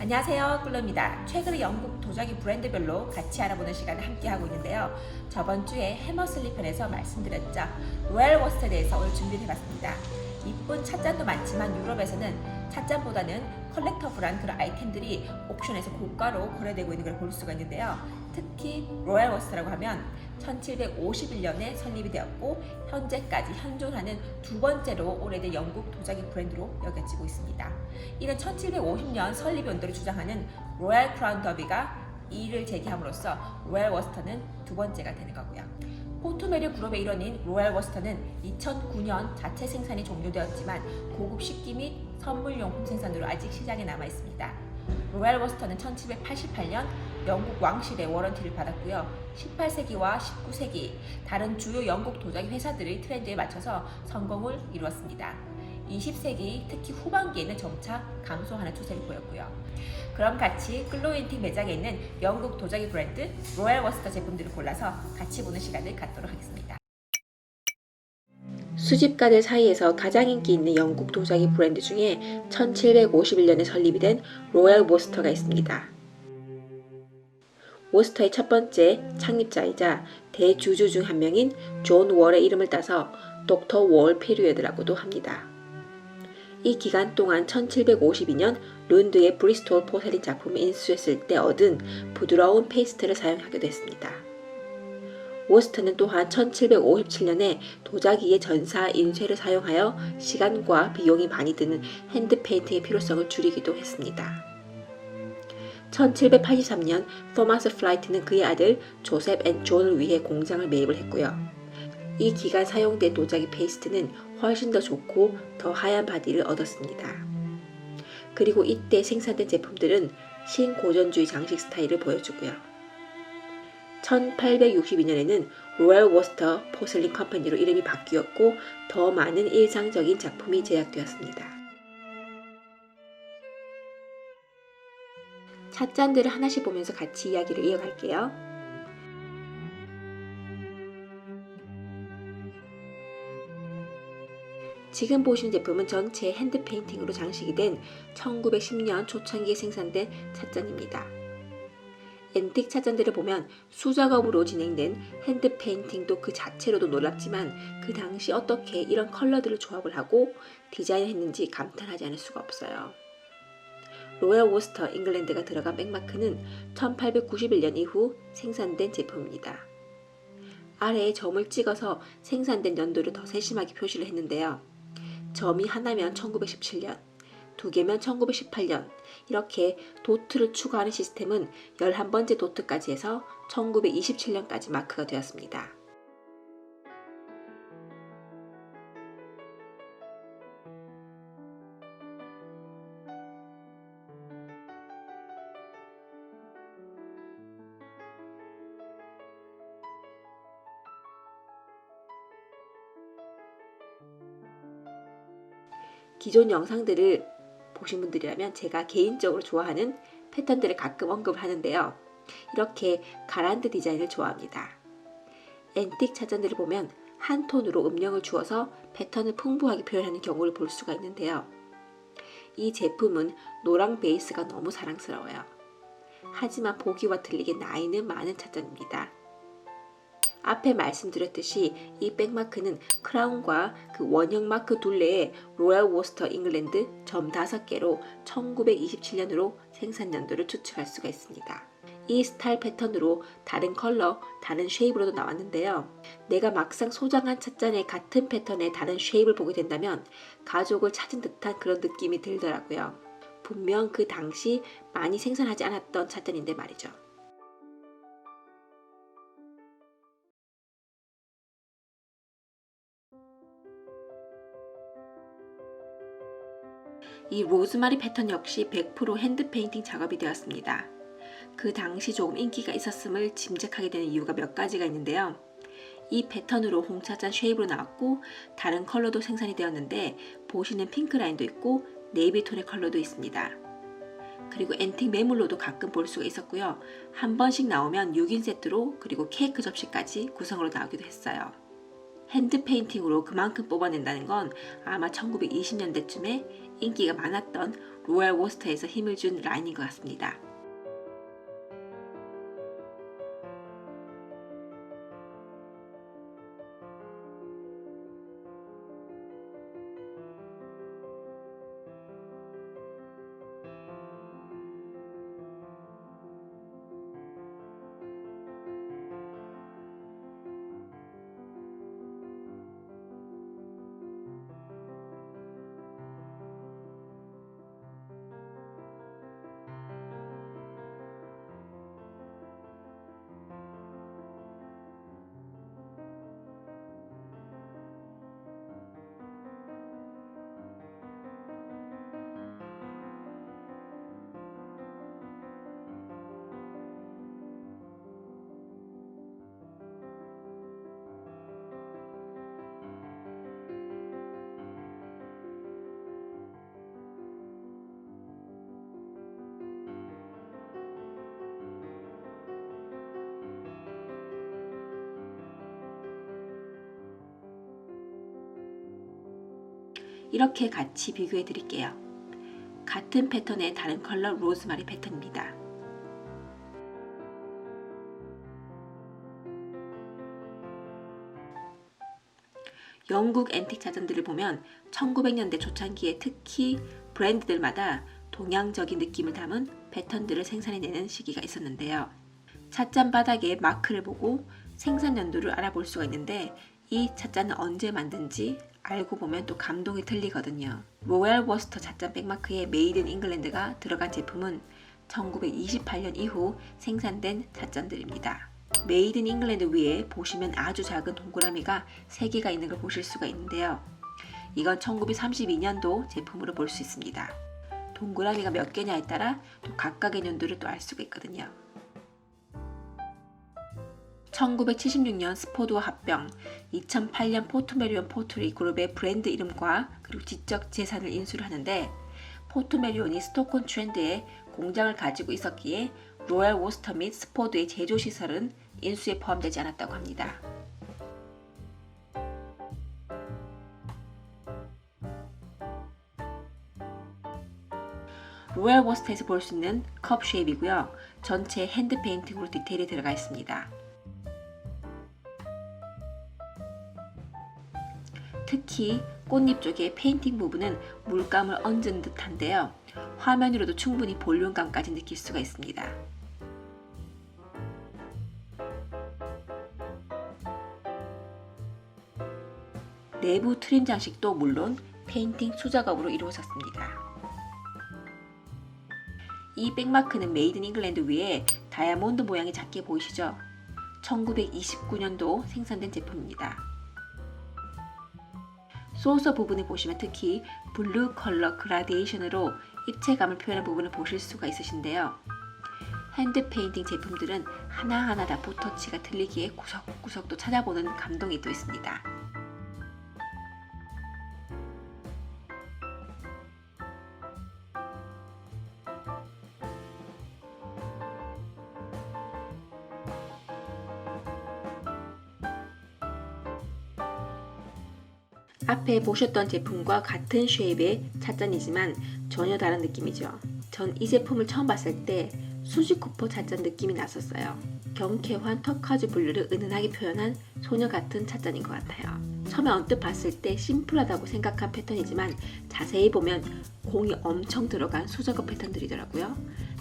안녕하세요, 꿀러입니다. 최근에 영국 도자기 브랜드별로 같이 알아보는 시간을 함께 하고 있는데요. 저번 주에 해머슬리 편에서 말씀드렸죠. 로얄 워스트에 대해서 오늘 준비를 해봤습니다. 이쁜 찻잔도 많지만 유럽에서는 찻잔보다는 컬렉터블한 그런 아이템들이 옥션에서 고가로 거래되고 있는 걸 볼 수가 있는데요. 특히 로얄 워스트라고 하면 1751년에 설립이 되었고 현재까지 현존하는 두 번째로 오래된 영국 도자기 브랜드로 여겨지고 있습니다. 이는 1750년 설립 연도를 주장하는 로얄 크라운 더비가 이의를 제기함으로써 로얄 워스터는 두 번째가 되는 거고요. 포트메르 그룹의 일원인 로얄 워스터는 2009년 자체 생산이 종료되었지만 고급 식기 및 선물용품 생산으로 아직 시장에 남아 있습니다. 로얄 워스터는 1788년 영국 왕실의 워런티를 받았고요. 18세기와 19세기 다른 주요 영국 도자기 회사들의 트렌드에 맞춰서 성공을 이루었습니다. 20세기 특히 후반기에는 점차 감소하는 추세를 보였고요. 그럼 같이 클로엔틱 매장에 있는 영국 도자기 브랜드 로얄 워스터 제품들을 골라서 같이 보는 시간을 갖도록 하겠습니다. 수집가들 사이에서 가장 인기 있는 영국 도자기 브랜드 중에 1751년에 설립이 된 로얄 워스터가 있습니다. 워스터의 첫 번째 창립자이자 대주주 중 한 명인 존 월의 이름을 따서 닥터 월 피리어드라고도 합니다. 이 기간 동안 1752년 론드의 브리스톨 포셀린 작품을 인수했을 때 얻은 부드러운 페이스트를 사용하기도 했습니다. 워스터는 또한 1757년에 도자기의 전사 인쇄를 사용하여 시간과 비용이 많이 드는 핸드 페인팅의 필요성을 줄이기도 했습니다. 1783년 토마스 플라이트는 그의 아들 조셉 앤 존을 위해 공장을 매입을 했고요. 이 기간 사용된 도자기 페이스트는 훨씬 더 좋고 더 하얀 바디를 얻었습니다. 그리고 이때 생산된 제품들은 신고전주의 장식 스타일을 보여주고요. 1862년에는 로얄 워스터 포슬린 컴퍼니로 이름이 바뀌었고 더 많은 일상적인 작품이 제작되었습니다. 찻잔들을 하나씩 보면서 같이 이야기를 이어갈게요. 지금 보시는 제품은 전체 핸드 페인팅으로 장식이 된 1910년 초창기에 생산된 찻잔입니다. 앤틱 찻잔들을 보면 수작업으로 진행된 핸드 페인팅도 그 자체로도 놀랍지만 그 당시 어떻게 이런 컬러들을 조합을 하고 디자인했는지 감탄하지 않을 수가 없어요. 로얄 워스터 잉글랜드가 들어간 백마크는 1891년 이후 생산된 제품입니다. 아래에 점을 찍어서 생산된 연도를 더 세심하게 표시를 했는데요. 점이 하나면 1917년, 두 개면 1918년, 이렇게 도트를 추가하는 시스템은 11번째 도트까지 해서 1927년까지 마크가 되었습니다. 기존 영상들을 보신 분들이라면 제가 개인적으로 좋아하는 패턴들을 가끔 언급을 하는데요. 이렇게 가란드 디자인을 좋아합니다. 앤틱 찻잔들을 보면 한 톤으로 음영을 주어서 패턴을 풍부하게 표현하는 경우를 볼 수가 있는데요. 이 제품은 노랑 베이스가 너무 사랑스러워요. 하지만 보기와 틀리게 나이는 많은 찻잔입니다. 앞에 말씀드렸듯이 이 백마크는 크라운과 그 원형 마크 둘레에 로얄 워스터 잉글랜드 점 5개로 1927년으로 생산 연도를 추측할 수가 있습니다. 이 스타일 패턴으로 다른 컬러, 다른 쉐입으로도 나왔는데요. 내가 막상 소장한 찻잔의 같은 패턴의 다른 쉐입을 보게 된다면 가족을 찾은 듯한 그런 느낌이 들더라고요. 분명 그 당시 많이 생산하지 않았던 찻잔인데 말이죠. 이 로즈마리 패턴 역시 100% 핸드 페인팅 작업이 되었습니다. 그 당시 조금 인기가 있었음을 짐작하게 되는 이유가 몇 가지가 있는데요. 이 패턴으로 홍차잔 쉐입으로 나왔고 다른 컬러도 생산이 되었는데 보시는 핑크 라인도 있고 네이비 톤의 컬러도 있습니다. 그리고 앤틱 매물로도 가끔 볼 수가 있었고요. 한 번씩 나오면 6인 세트로 그리고 케이크 접시까지 구성으로 나오기도 했어요. 핸드 페인팅으로 그만큼 뽑아낸다는 건 아마 1920년대쯤에 인기가 많았던 로얄 워스터에서 힘을 준 라인인 것 같습니다. 이렇게 같이 비교해 드릴게요. 같은 패턴의 다른 컬러 로즈마리 패턴입니다. 영국 앤틱 자전들을 보면 1900년대 초창기에 특히 브랜드들마다 동양적인 느낌을 담은 패턴들을 생산해내는 시기가 있었는데요. 찻잔 바닥에 마크를 보고 생산 연도를 알아볼 수가 있는데 이 찻잔은 언제 만든지 알고 보면 또 감동이 틀리거든요. 로얄 워스터 찻잔 백마크에 메이드 인 잉글랜드가 들어간 제품은 1928년 이후 생산된 찻잔들입니다. 메이드 인 잉글랜드 위에 보시면 아주 작은 동그라미가 3개가 있는 걸 보실 수가 있는데요. 이건 1932년도 제품으로 볼 수 있습니다. 동그라미가 몇 개냐에 따라 또 각각의 연도를 또 알 수가 있거든요. 1976년 스포드와 합병, 2008년 포트메리온 포트리 그룹의 브랜드 이름과 그리고 지적 재산을 인수를 하는데 포트메리온이 스톡홀 트렌드에 공장을 가지고 있었기에 로얄 워스터 및 스포드의 제조 시설은 인수에 포함되지 않았다고 합니다. 로얄 워스터에서 볼 수 있는 컵 쉐입이고요. 전체 핸드 페인팅으로 디테일이 들어가 있습니다. 특히 꽃잎 쪽의 페인팅 부분은 물감을 얹은 듯한데요. 화면으로도 충분히 볼륨감까지 느낄 수가 있습니다. 내부 트림 장식도 물론 페인팅 수작업으로 이루어졌습니다. 이 백마크는 메이드 인 잉글랜드 위에 다이아몬드 모양이 작게 보이시죠? 1929년도 생산된 제품입니다. 소서 부분을 보시면 특히 블루 컬러 그라데이션으로 입체감을 표현한 부분을 보실 수가 있으신데요. 핸드 페인팅 제품들은 하나하나 다 붓터치가 틀리기에 구석구석 또 찾아보는 감동이 또 있습니다. 앞에 보셨던 제품과 같은 쉐입의 찻잔이지만 전혀 다른 느낌이죠. 전 이 제품을 처음 봤을 때 수지코퍼 찻잔 느낌이 났었어요. 경쾌한 터카즈 블루를 은은하게 표현한 소녀 같은 찻잔인 것 같아요. 처음에 언뜻 봤을 때 심플하다고 생각한 패턴이지만 자세히 보면 공이 엄청 들어간 수작업 패턴들이더라고요.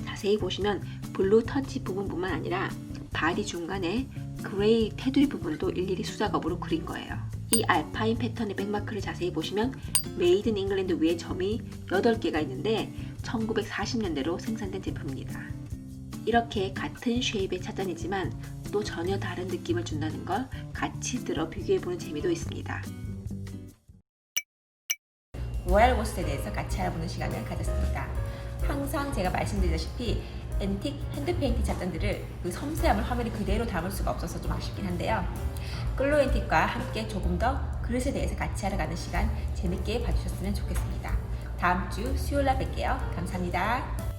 자세히 보시면 블루 터치 부분뿐만 아니라 바디 중간에 그레이 테두리 부분도 일일이 수작업으로 그린 거예요. 이 알파인 패턴의 백마크를 자세히 보시면 메이드 인 잉글랜드 위에 점이 8개가 있는데 1940년대로 생산된 제품입니다. 이렇게 같은 쉐입의 찻잔이지만 또 전혀 다른 느낌을 준다는 걸 같이 들어 비교해보는 재미도 있습니다. 로얄 워스터에 대해서 같이 알아보는 시간을 가졌습니다. 항상 제가 말씀드리다시피 앤틱 핸드 페인팅 찻잔들을 그 섬세함을 화면에 그대로 담을 수가 없어서 좀 아쉽긴 한데요. 글로 앤틱과 함께 조금 더 그릇에 대해서 같이 알아가는 시간 재밌게 봐주셨으면 좋겠습니다. 다음 주 수요일 날 뵐게요. 감사합니다.